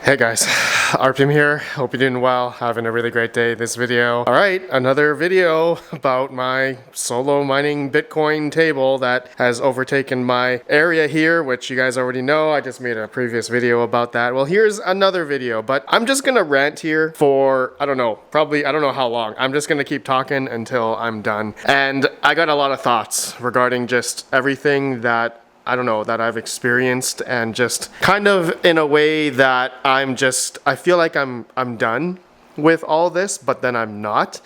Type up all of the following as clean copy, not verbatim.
Hey guys, RPM here. Hope you're doing well, having a really great day this video. Alright, another video about my solo mining Bitcoin table that has overtaken my area here, which you guys already know. I just made a previous video about that. Well, here's another video, but I'm just gonna rant here for, I don't know how long. I'm just gonna keep talking until I'm done. And I got a lot of thoughts regarding just everything that that I've experienced, and just kind of in a way that I feel like I'm done with all this, but then I'm not.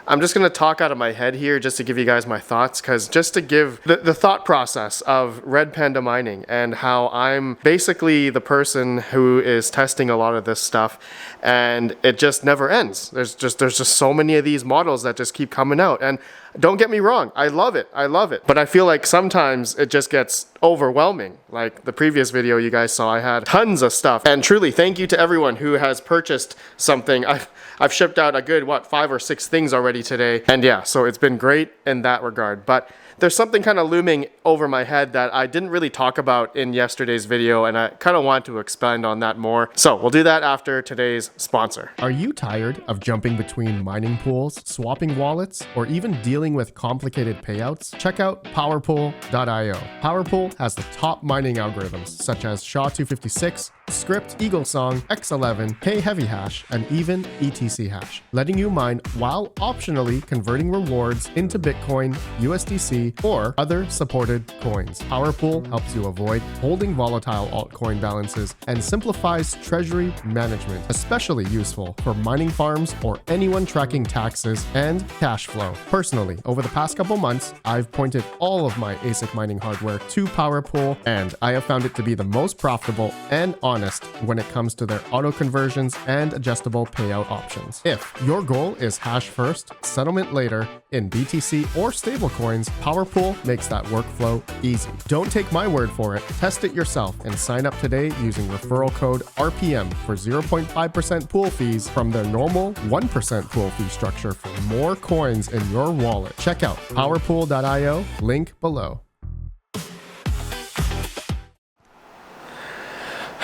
I'm just going to talk out of my head here just to give you guys my thoughts, because just to give the thought process of Red Panda mining and how I'm basically the person who is testing a lot of this stuff, and it just never ends. There's just so many of these models that just keep coming out, and don't get me wrong, I love it, but I feel like sometimes it just gets overwhelming. Like the previous video you guys saw, I had tons of stuff, and truly thank you to everyone who has purchased something. I've shipped out a good 5 or 6 things already today, and yeah, so it's been great in that regard. But there's something kind of looming over my head that I didn't really talk about in yesterday's video, and I kind of want to expand on that more. So we'll do that after today's sponsor. Are you tired of jumping between mining pools, swapping wallets, or even dealing with complicated payouts? Check out PowerPool.io. PowerPool has the top mining algorithms such as SHA-256, Script, EagleSong, X11, K-Heavy-Hash, and even ETC hash, letting you mine while optionally converting rewards into Bitcoin, USDC, or other supported coins. PowerPool helps you avoid holding volatile altcoin balances and simplifies treasury management, especially useful for mining farms or anyone tracking taxes and cash flow. Personally, over the past couple months, I've pointed all of my ASIC mining hardware to PowerPool, and I have found it to be the most profitable and honest when it comes to their auto conversions and adjustable payout options. If your goal is hash first, settlement later in BTC or stablecoins, PowerPool makes that workflow easy. Don't take my word for it. Test it yourself and sign up today using referral code RPM for 0.5% pool fees from their normal 1% pool fee structure for more coins in your wallet. Check out PowerPool.io, link below.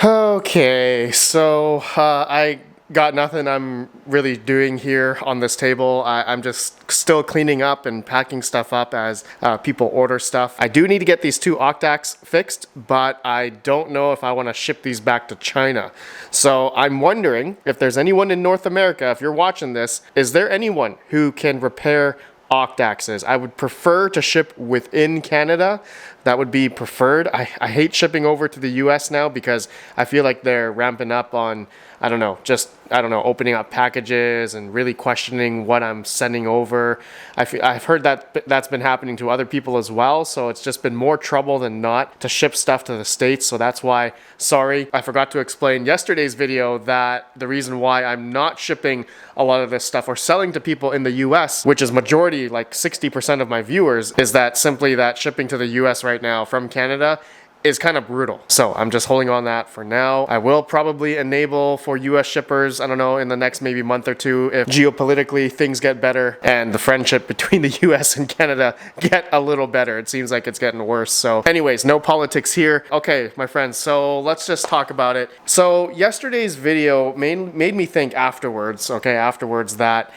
Okay, so I got nothing I'm really doing here on this table. I'm just still cleaning up and packing stuff up as people order stuff. I do need to get these 2 Octaxe fixed, but I don't know if I want to ship these back to China. So I'm wondering if there's anyone in North America, if you're watching this, is there anyone who can repair Octaxes? I would prefer to ship within Canada. That would be preferred. I hate shipping over to the US now because I feel like they're ramping up on, opening up packages and really questioning what I'm sending over. I've heard that that's been happening to other people as well, so it's just been more trouble than not to ship stuff to the States. So that's why, sorry, I forgot to explain yesterday's video that the reason why I'm not shipping a lot of this stuff or selling to people in the US, which is majority, like 60% of my viewers, is that simply that shipping to the US right now from Canada is kind of brutal. So I'm just holding on that for now. I will probably enable for US shippers, I don't know, in the next maybe month or two if geopolitically things get better and the friendship between the US and Canada get a little better. It seems like it's getting worse. So anyways, no politics here. Okay, my friends, so let's just talk about it. So yesterday's video made me think afterwards that,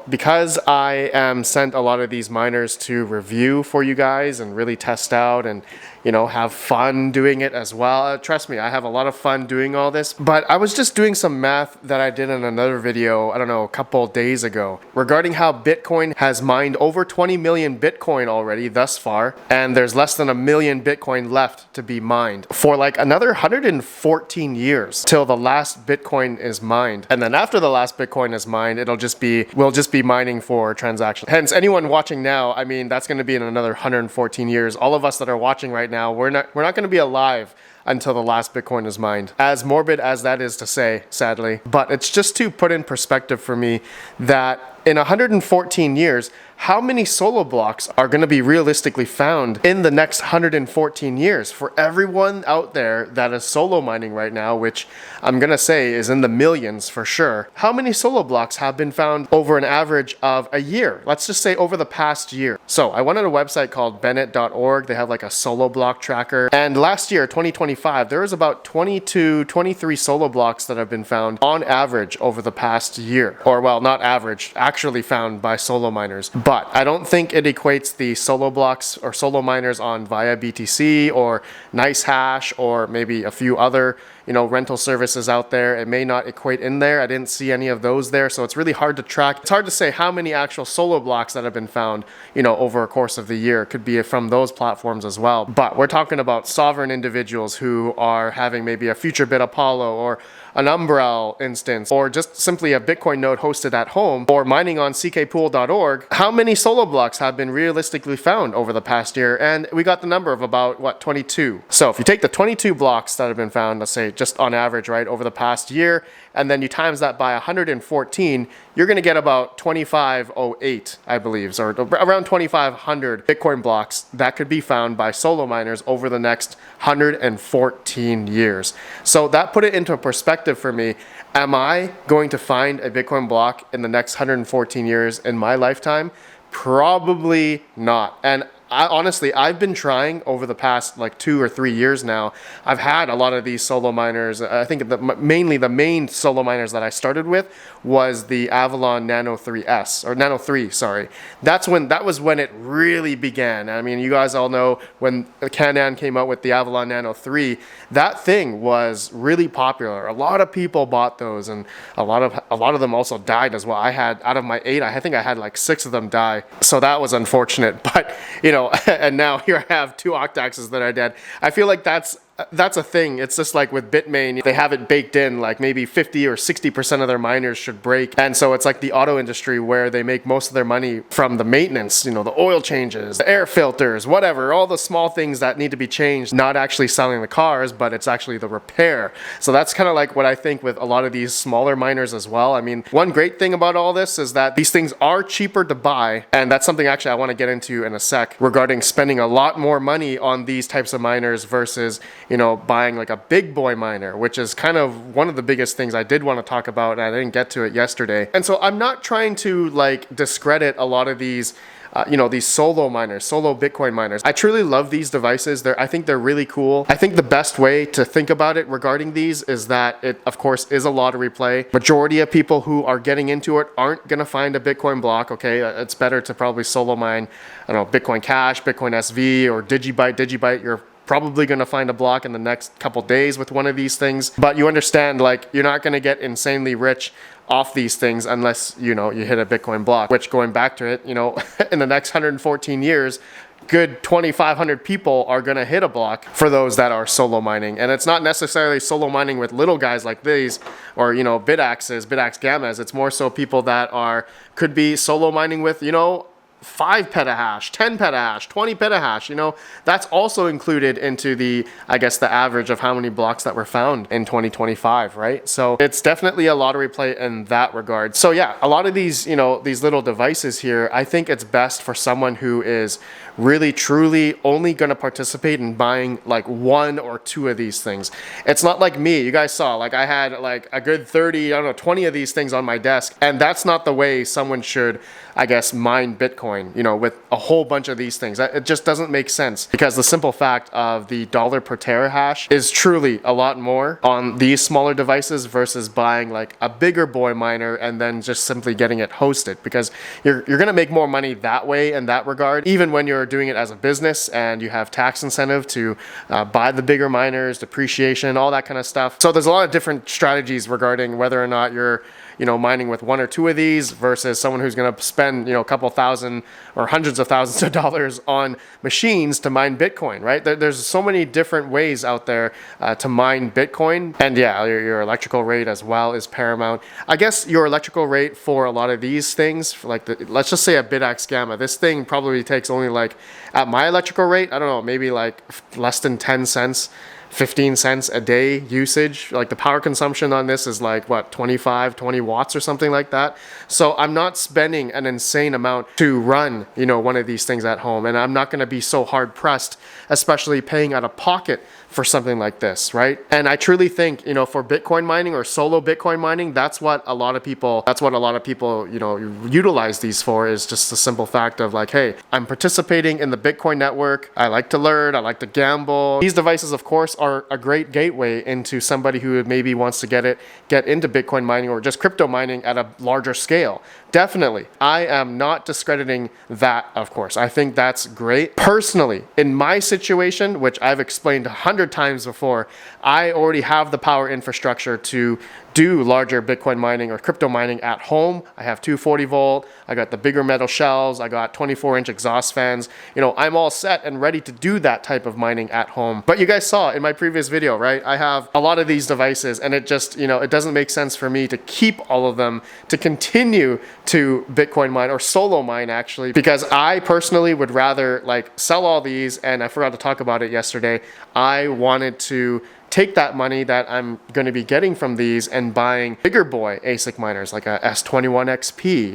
because I am sent a lot of these miners to review for you guys and really test out and, have fun doing it as well. Trust me, I have a lot of fun doing all this. But I was just doing some math that I did in another video, a couple days ago, regarding how Bitcoin has mined over 20 million Bitcoin already thus far, and there's less than 1 million Bitcoin left to be mined for like another 114 years till the last Bitcoin is mined. And then after the last Bitcoin is mined, we'll just be mining for transactions. Hence, anyone watching now, that's going to be in another 114 years. All of us that are watching right now, we're not going to be alive until the last Bitcoin is mined. As morbid as that is to say, sadly. But it's just to put in perspective for me that in 114 years, how many solo blocks are going to be realistically found in the next 114 years? For everyone out there that is solo mining right now, which I'm going to say is in the millions for sure, how many solo blocks have been found over an average of a year? Let's just say over the past year. So I went on a website called bennett.org. They have like a solo block tracker. And last year, 2020, 2025, there is about 22, 23 solo blocks that have been found on average over the past year. Or, well, not average, actually found by solo miners. But I don't think it equates the solo blocks or solo miners on via BTC or NiceHash or maybe a few other rental services out there. It may not equate in there. I didn't see any of those there, so it's really hard to track. It's hard to say how many actual solo blocks that have been found, over a course of the year. It could be from those platforms as well. But we're talking about sovereign individuals who are having maybe a FutureBit Apollo or an Umbrel instance, or just simply a Bitcoin node hosted at home, or mining on ckpool.org. How many solo blocks have been realistically found over the past year? And we got the number of about, 22. So if you take the 22 blocks that have been found, let's say just on average, right, over the past year, and then you times that by 114, you're going to get about 2508, I believe, or around 2500 Bitcoin blocks that could be found by solo miners over the next 114 years. So that put it into perspective for me. Am I going to find a Bitcoin block in the next 114 years in my lifetime? Probably not. And I've been trying over the past 2 or 3 years now. I've had a lot of these solo miners. I think mainly the main solo miners that I started with was the Avalon Nano 3S, or Nano 3, sorry. That was when it really began. I mean, you guys all know when Canan came out with the Avalon Nano 3, that thing was really popular. A lot of people bought those, and a lot of them also died as well. I had, out of my 8, I think I had 6 of them die. So that was unfortunate. But, and now here I have 2 Octaxes that are dead. I feel like that's a thing. It's just like with Bitmain, they have it baked in, maybe 50 or 60% of their miners should break. And so it's like the auto industry where they make most of their money from the maintenance, the oil changes, the air filters, whatever, all the small things that need to be changed, not actually selling the cars, but it's actually the repair. So that's kind of like what I think with a lot of these smaller miners as well. I mean, one great thing about all this is that these things are cheaper to buy. And that's something actually I want to get into in a sec regarding spending a lot more money on these types of miners versus buying a big boy miner, which is kind of one of the biggest things I did want to talk about, and I didn't get to it yesterday. And so I'm not trying to discredit a lot of these these solo miners, solo Bitcoin miners. I truly love these devices. I think they're really cool. I think the best way to think about it regarding these is that it, of course, is a lottery play. Majority of people who are getting into it aren't going to find a Bitcoin block, okay? It's better to probably solo mine, Bitcoin Cash, Bitcoin SV, or Digibyte. You're probably going to find a block in the next couple days with one of these things. But you understand, you're not going to get insanely rich off these things unless, you hit a Bitcoin block, which, going back to it, in the next 114 years, good 2,500 people are going to hit a block for those that are solo mining. And it's not necessarily solo mining with little guys like these or, Bitaxe Gammas. It's more so people that could be solo mining with, 5 petahash, 10 petahash, 20 petahash, that's also included into the average of how many blocks that were found in 2025, right? So it's definitely a lottery play in that regard. So yeah, a lot of these, these little devices here, I think it's best for someone who is really truly only going to participate in buying 1 or 2 of these things. It's not like me. You guys saw, I had a good 30, 20 of these things on my desk, and that's not the way someone should, mine Bitcoin, with a whole bunch of these things. It just doesn't make sense, because the simple fact of the dollar per terahash is truly a lot more on these smaller devices versus buying a bigger boy miner and then just simply getting it hosted, because you're going to make more money that way in that regard, even when you're doing it as a business and you have tax incentive to buy the bigger miners, depreciation, all that kind of stuff. So there's a lot of different strategies regarding whether or not you're mining with 1 or 2 of these versus someone who's going to spend, a couple thousand or hundreds of thousands of dollars on machines to mine Bitcoin, right? There's so many different ways out there to mine Bitcoin. And yeah, your electrical rate as well is paramount. I guess your electrical rate for a lot of these things, let's just say a Bitaxe Gamma, this thing probably takes only at my electrical rate, I don't know, maybe less than 10 cents. 15 cents a day usage. The power consumption on this is 20 watts or something like that. So I'm not spending an insane amount to run, one of these things at home. And I'm not going to be so hard pressed, especially paying out of pocket for something like this, right? And I truly think, for Bitcoin mining or solo Bitcoin mining, that's what a lot of people, utilize these for, is just the simple fact of hey, I'm participating in the Bitcoin network. I like to learn. I like to gamble. These devices, of course, are a great gateway into somebody who maybe wants to get into Bitcoin mining or just crypto mining at a larger scale. Definitely. I am not discrediting that, of course. I think that's great. Personally, in my situation, which I've explained 100 times before, I already have the power infrastructure to do larger Bitcoin mining or crypto mining at home. I have 240 volt, I got the bigger metal shells, I got 24-inch exhaust fans. I'm all set and ready to do that type of mining at home. But you guys saw in my previous video, right? I have a lot of these devices, and it just, it doesn't make sense for me to keep all of them to continue to Bitcoin mine or solo mine, actually, because I personally would rather sell all these, and I forgot to talk about it yesterday. I wanted to take that money that I'm going to be getting from these and buying bigger boy ASIC miners like a S21 XP,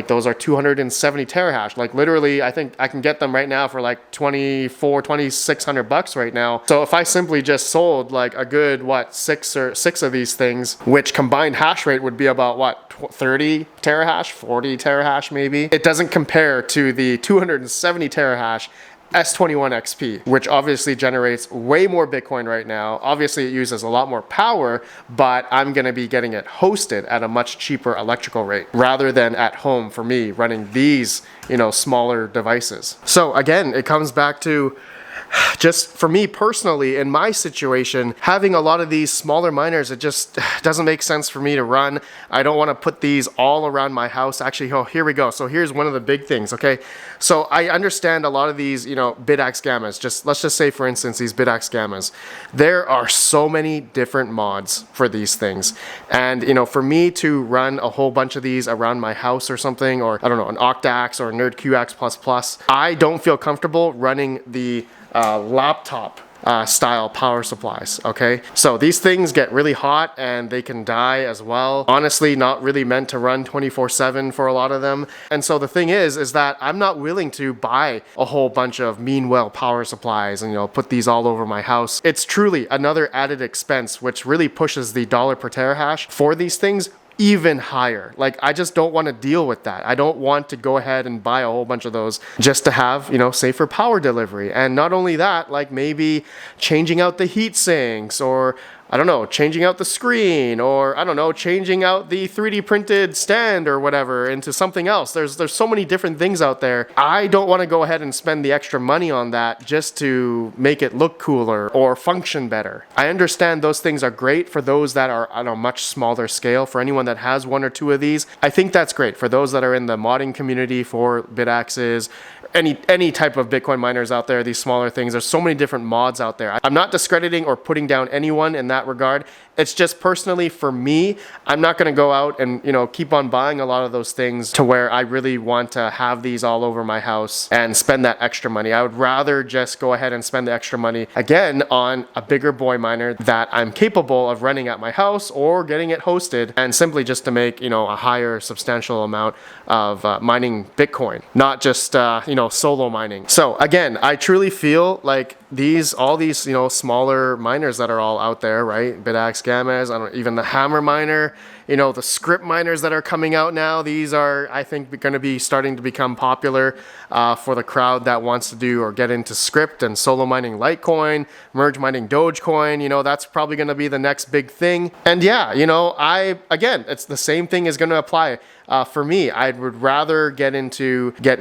those are 270 terahash. Literally, I think I can get them right now for $2,600 right now. So if I simply just sold a good, six of these things, which combined hash rate would be about 30 terahash, 40 terahash maybe. It doesn't compare to the 270 terahash S21 XP, which obviously generates way more Bitcoin right now. Obviously, it uses a lot more power, but I'm going to be getting it hosted at a much cheaper electrical rate rather than at home for me running these, smaller devices. So again, it comes back to just for me personally, in my situation, having a lot of these smaller miners, it just doesn't make sense for me to run. I don't want to put these all around my house. Actually, here we go. So here's one of the big things, okay? So I understand a lot of these, Bitaxe gammas. Let's just say, for instance, these Bitaxe gammas. There are so many different mods for these things. And, for me to run a whole bunch of these around my house or something, or I don't know, an Octaxe or a NerdQX++, I don't feel comfortable running the laptop style power supplies. Okay, so these things get really hot and they can die as well. Honestly, not really meant to run 24/7 for a lot of them. And so the thing is that I'm not willing to buy a whole bunch of Meanwell power supplies and put these all over my house. It's truly another added expense, which really pushes the dollar per terahash for these things even higher. I just don't want to deal with that. I don't want to go ahead and buy a whole bunch of those just to have, safer power delivery. And not only that, maybe changing out the heat sinks, or I don't know, changing out the screen, or I don't know, changing out the 3D printed stand or whatever into something else. There's so many different things out there. I don't want to go ahead and spend the extra money on that just to make it look cooler or function better. I understand those things are great for those that are on a much smaller scale. For anyone that has one or two of these, I think that's great. For those that are in the modding community for Bitaxes, any type of Bitcoin miners out there, these smaller things, there's so many different mods out there. I'm not discrediting or putting down anyone in that regard. It's just personally for me, I'm not going to go out and keep on buying a lot of those things to where I really want to have these all over my house and spend that extra money. I would rather just go ahead and spend the extra money again on a bigger boy miner that I'm capable of running at my house or getting it hosted, and simply just to make a higher substantial amount of mining Bitcoin, not just solo mining. So again, I truly feel like all these smaller miners that are all out there, right? Bitaxe gammas, even the hammer miner, the script miners that are coming out now. These are, I think, going to be starting to become popular for the crowd that wants to do or get into script and solo mining Litecoin, merge mining Dogecoin. That's probably going to be the next big thing. And yeah, again, it's the same thing is going to apply. For me, I would rather get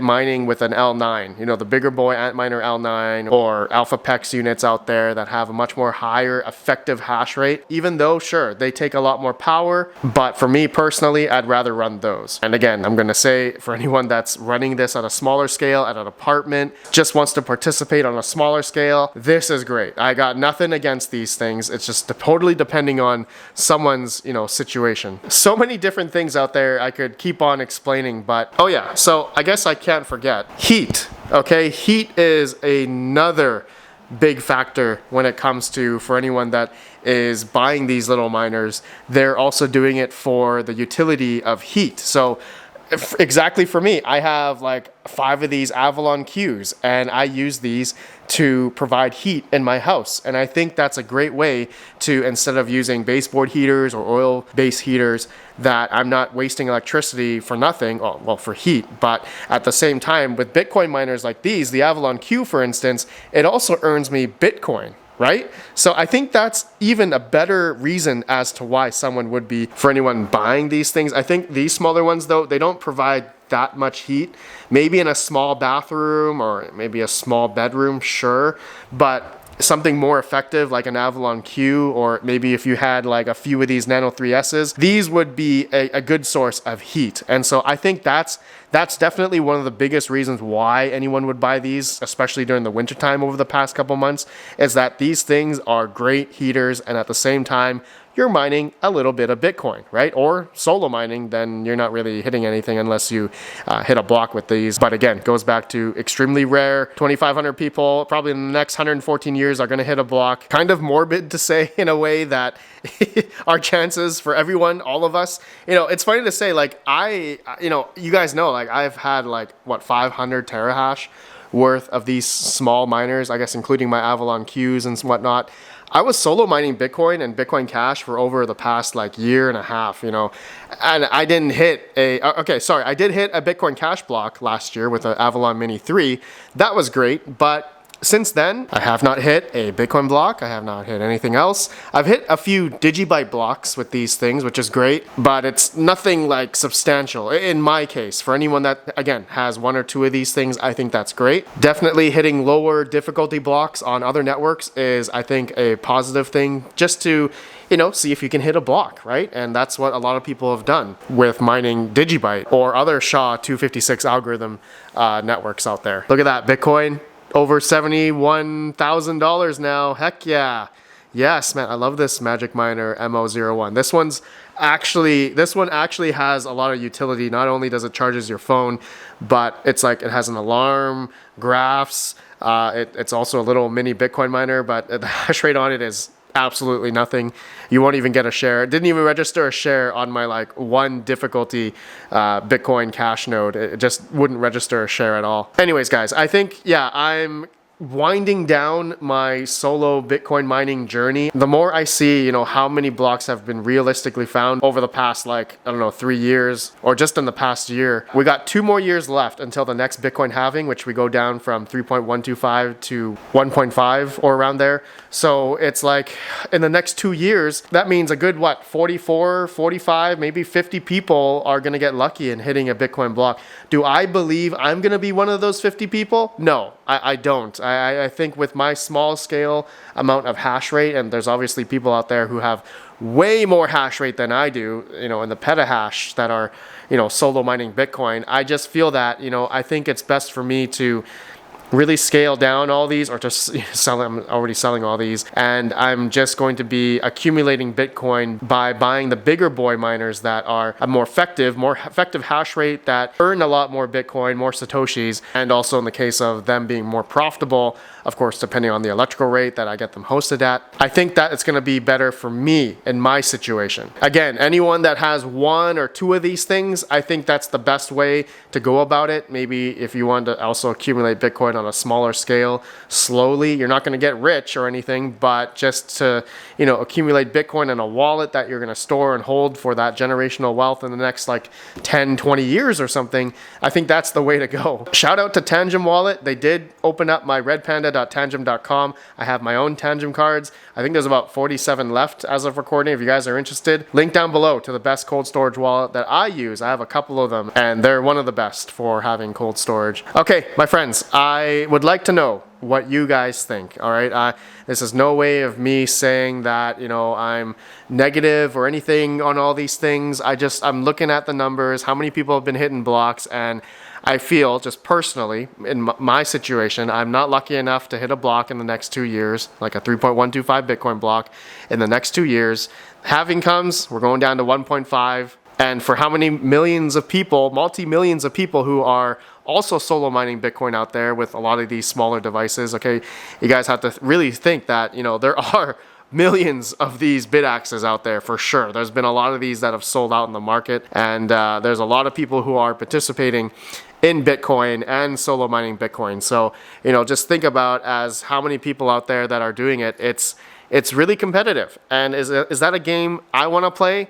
mining with an L9, the bigger boy Antminer L9 or AlphaPex units out there that have a much more higher effective hash rate, even though, sure, they take a lot more power. But for me personally, I'd rather run those. And again, I'm going to say for anyone that's running this at a smaller scale, at an apartment, just wants to participate on a smaller scale, this is great. I got nothing against these things. It's just totally depending on someone's, situation. So many different things out there I could keep on explaining, but oh yeah, so I guess I can't forget heat. Okay, heat is another big factor when it comes to, for anyone that is buying these little miners, they're also doing it for the utility of heat. So exactly for me, I have 5 of these Avalon Qs, and I use these to provide heat in my house. And I think that's a great way to, instead of using baseboard heaters or oil-based heaters, that I'm not wasting electricity for nothing, well, for heat. But at the same time, with Bitcoin miners like these, the Avalon Q, for instance, it also earns me Bitcoin. right? So I think that's even a better reason as to why someone would be, for anyone buying these things. I think these smaller ones though, they don't provide that much heat. Maybe in a small bathroom or maybe a small bedroom, sure, but something more effective like an Avalon Q, or maybe if you had like a few of these Nano 3Ss, these would be a good source of heat. And so I think that's definitely one of the biggest reasons why anyone would buy these, especially during the wintertime over the past couple months, is that these things are great heaters, and at the same time, you're mining a little bit of Bitcoin, right? Or solo mining, then you're not really hitting anything unless you hit a block with these. But again, goes back to extremely rare. 2,500 people probably in the next 114 years are going to hit a block. Kind of morbid to say in a way that our chances for everyone, all of us, it's funny to say, like you guys know, like I've had like 500 terahash worth of these small miners, I guess including my Avalon Qs and whatnot. I was solo mining Bitcoin and Bitcoin Cash for over the past like year and a half, and I didn't hit I did hit a Bitcoin Cash block last year with an Avalon Mini 3. That was great, but since then, I have not hit a Bitcoin block. I have not hit anything else. I've hit a few Digibyte blocks with these things, which is great, but it's nothing like substantial in my case. For anyone that, again, has one or two of these things, I think that's great. Definitely hitting lower difficulty blocks on other networks is, I think, a positive thing, just to see if you can hit a block, right? And that's what a lot of people have done with mining Digibyte or other SHA-256 algorithm networks out there. Look at that, Bitcoin. Over $71,000 now. Heck yeah. Yes, man, I love this Magic Miner MO01. This one actually has a lot of utility. Not only does it charges your phone, but it's like it has an alarm, graphs. It's also a little mini Bitcoin miner, but the hash rate on it is absolutely nothing. You won't even get a share. It didn't even register a share on my like one difficulty Bitcoin Cash node. It just wouldn't register a share at all. Anyways, guys, I think, I'm winding down my solo Bitcoin mining journey. The more I see, how many blocks have been realistically found over the past, 3 years, or just in the past year. We got 2 more years left until the next Bitcoin halving, which we go down from 3.125 to 1.5 or around there. So it's like in the next 2 years, that means a good, 44, 45, maybe 50 people are going to get lucky in hitting a Bitcoin block. Do I believe I'm going to be one of those 50 people? No, I don't. I think with my small scale amount of hash rate, and there's obviously people out there who have way more hash rate than I do, in the petahash that are, solo mining Bitcoin. I just feel that, I think it's best for me to really scale down all these, or just sell them. I'm already selling all these, and I'm just going to be accumulating Bitcoin by buying the bigger boy miners that are a more effective hash rate, that earn a lot more Bitcoin, more Satoshis, and also in the case of them being more profitable, of course, depending on the electrical rate that I get them hosted at. I think that it's going to be better for me in my situation. Again, anyone that has 1 or 2 of these things, I think that's the best way to go about it. Maybe if you want to also accumulate Bitcoin on a smaller scale, slowly, you're not going to get rich or anything, but just to, accumulate Bitcoin in a wallet that you're going to store and hold for that generational wealth in the next 10, 20 years or something, I think that's the way to go. Shout out to Tangem Wallet. They did open up my redpanda.tangem.com. I have my own Tangem cards. I think there's about 47 left as of recording. If you guys are interested, link down below to the best cold storage wallet that I use. I have a couple of them, and they're one of the best for having cold storage. Okay, my friends, I would like to know what you guys think. All right, this is no way of me saying that I'm negative or anything on all these things. I'm looking at the numbers, how many people have been hitting blocks, and I feel just personally in my situation, I'm not lucky enough to hit a block in the next 2 years, like a 3.125 Bitcoin block in the next 2 years. Halving comes, we're going down to 1.5. And for how many millions of people, multi-millions of people who are also solo mining Bitcoin out there with a lot of these smaller devices, okay, you guys have to really think that, there are millions of these Bitaxes out there for sure. There's been a lot of these that have sold out in the market, and there's a lot of people who are participating in Bitcoin and solo mining Bitcoin. So, just think about as how many people out there that are doing it. It's really competitive. And is that a game I want to play?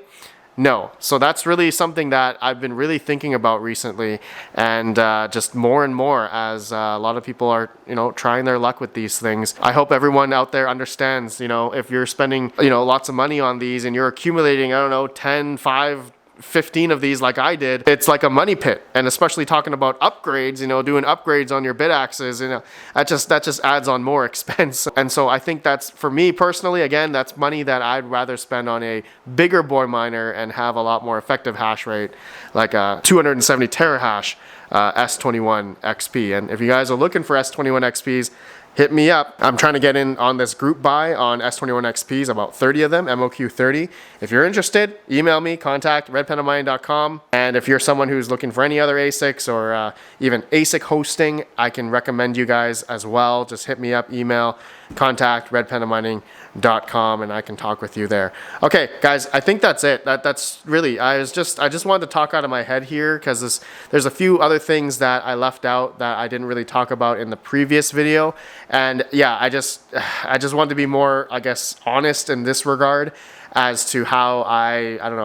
No. So that's really something that I've been really thinking about recently, and just more and more as a lot of people are, trying their luck with these things. I hope everyone out there understands, if you're spending, lots of money on these and you're accumulating, 10, 5, 15 of these like I did, it's like a money pit. And especially talking about upgrades, doing upgrades on your Bitaxes, that just adds on more expense. And so I think that's, for me personally, again, that's money that I'd rather spend on a bigger boy miner and have a lot more effective hash rate, like a 270 terahash S21 XP. And if you guys are looking for S21 XPs, hit me up. I'm trying to get in on this group buy on S21 XPs, about 30 of them, MOQ 30. If you're interested, email me, contact redpandamining.com. And if you're someone who's looking for any other ASICs or even ASIC hosting, I can recommend you guys as well. Just hit me up, email, contact redpandamining.com, and I can talk with you there. Okay, guys, I think that's it. That's really, I just wanted to talk out of my head here because there's a few other things that I left out that I didn't really talk about in the previous video. And yeah, I just wanted to be more, I guess, honest in this regard as to how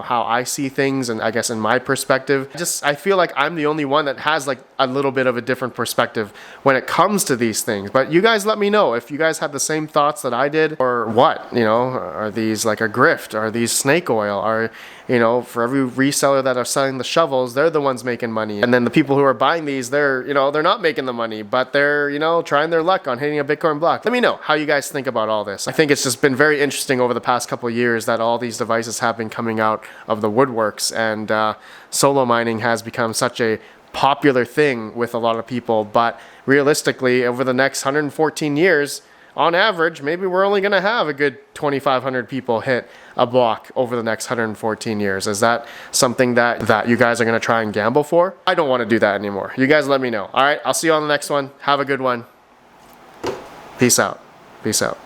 how I see things, and I guess in my perspective. I feel like I'm the only one that has like a little bit of a different perspective when it comes to these things. But you guys let me know if you guys have the same thoughts that I did, or what, are these like a grift? Are these snake oil? Are, for every reseller that are selling the shovels, they're the ones making money. And then the people who are buying these, they're not making the money, but they're, trying their luck on hitting a Bitcoin block. Let me know how you guys think about all this. I think it's just been very interesting over the past couple of years that all these devices have been coming out of the woodworks, and solo mining has become such a popular thing with a lot of people. But realistically, over the next 114 years, on average, maybe we're only going to have a good 2,500 people hit a block over the next 114 years. Is that something that you guys are going to try and gamble for? I don't want to do that anymore. You guys let me know. All right, I'll see you on the next one. Have a good one. Peace out. Peace out.